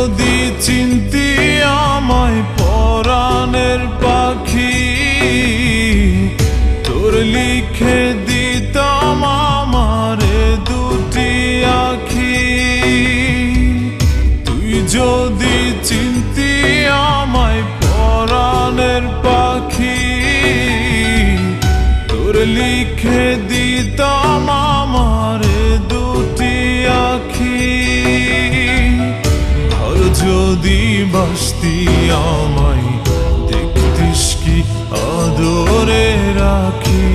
যদি চিনতি আমায় পরাণের পাখি, তোর লিখে দিতাম আমারে দুটি আখি। তুই যদি চিনতি আমায় পরাণের পাখি, তোর লিখে দিতাম আমারে দুটি আখি। আর যদি বাসতি আমায় দেখতিস কি আদরে রাখি।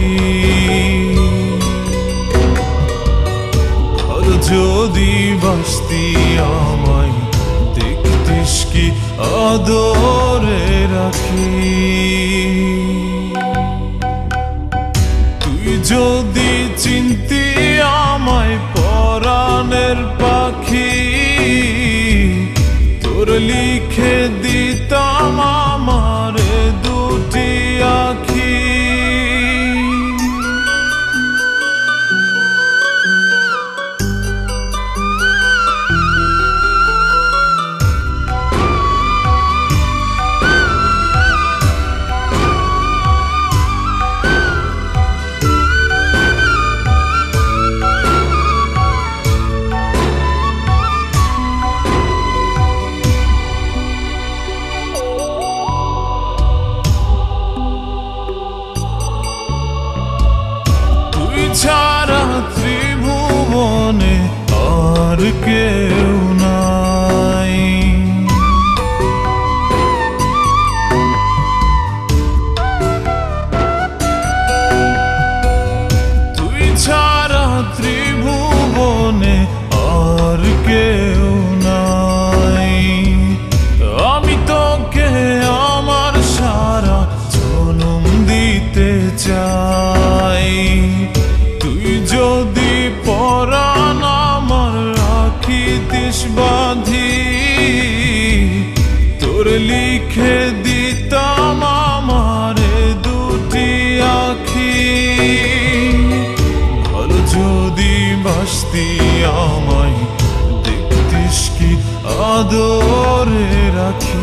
আর যদি বাসতি আমায় দেখতিস কি আদরে রাখি। তুই যদি চিনতি আমায় পরাণের পাখি, তোর লিখে দিতাম আমারে দুটি আখি। ছাড়া ত্রিভুবনে আর কেউ নাই। তুই ছাড়া ত্রিভুবনে আর কেউ নাই। আমি তোকে আমার সারা জনম দিতে চাই। তুই যদি পরাণ আমার রাখিতিস বাঁধি, তোর লিখে দিতাম আমারে দুটি আখি। ভালো যদি বাসতি আমায় দেখতিস কি আদরে রাখি।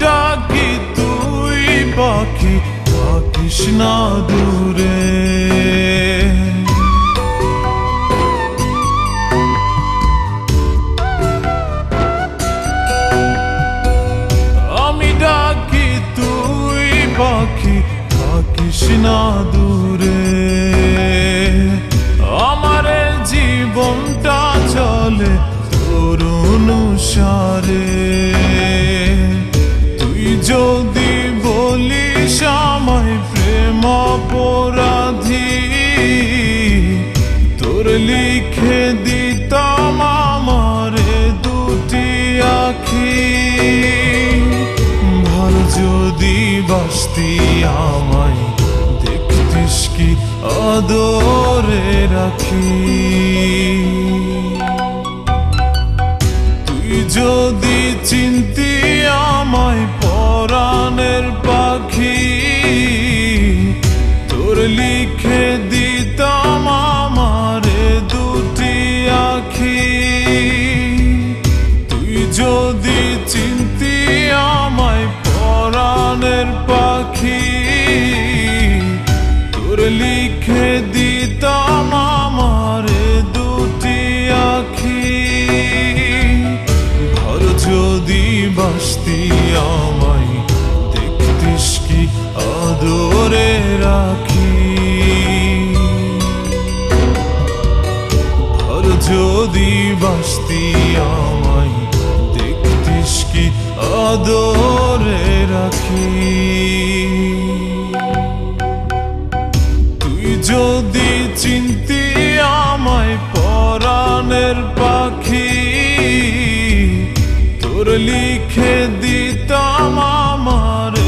ডাকি তুই পাখি থাকিস না দূরে। আমি ডাকি তুই পাখি থাকিস না দূরে। আমার জীবনটা চলে তোর অনুসারে। যদি বলিস আমায় প্রেম অপরাধী, তোর লিখে দিতাম আমারে দুটি আখি। ভালো যদি বাসতি আমায় দেখতিস কি আদরে রাখি। তুই যদি চিনতি আমায় পরাণের পাখি, তোর লিখে দিতাম আমারে দুটি আখি। তুই যদি চিনতি আমায় পরাণের পাখি, তোর লিখে দিতাম আমারে দুটি আখি। ঘর যদি বাসতি আমায় দেখতিস কি আদরে রাখি। ঘর যদি বাসতি আমায় দেখতিস কি আদরে রাখি। তুই যদি চিনতি আমায় লিখে দিতাম আমার